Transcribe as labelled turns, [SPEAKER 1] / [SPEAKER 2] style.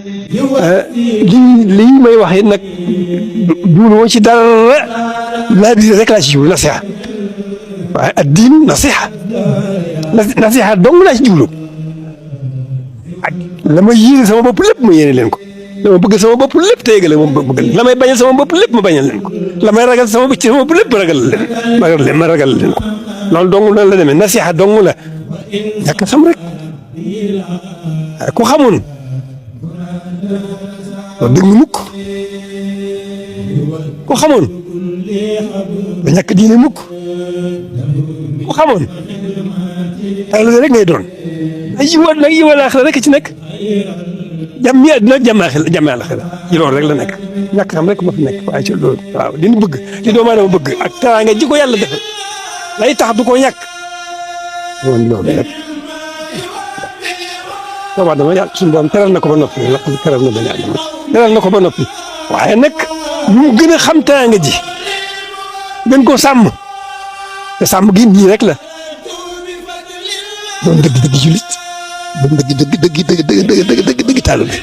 [SPEAKER 1] lii may wax it nag juuloo ci dara laa biir rek laa ci jublu nasiha waaye ad diin nasiha dong laa ci jublu ak la ma yéene sama bopp lépp ma yéene leen ko la ma bëgg sama bopp lépp te yëgale ma bëgg la may bañal sama bopp lépp ma bañal leen ko la may ragal sama bopp lépp ma ragal leen ko loolu dong noonu la demee nasiha dong la ñàkk xam rek ku xamoon doo dégg mukk ku xamoon ba ñàkk diine mukk ku xamoon taalibe rek ngay doon ay yiwa laaxira rek ci nekk jàmm àddina ak jàmm àllaaxira ci loolu rek la nekk ñàkk xam rek ma fi nekk waaye ci loolu waaw li ñu bëgg li doomu aadama bëgg ak teraanga ji ko yàlla defal lay tax du ko ñàkk loolu rek doomu aadama yàlla suñu borom teral na ko ba noppi teral na bani aadama teral na ko ba noppi waaye nag ñu gën a xam teraanga ji gën koo sàmm te sàmm gi nii rek la doon dëgg-dëgg jullit doon dëgg taalibe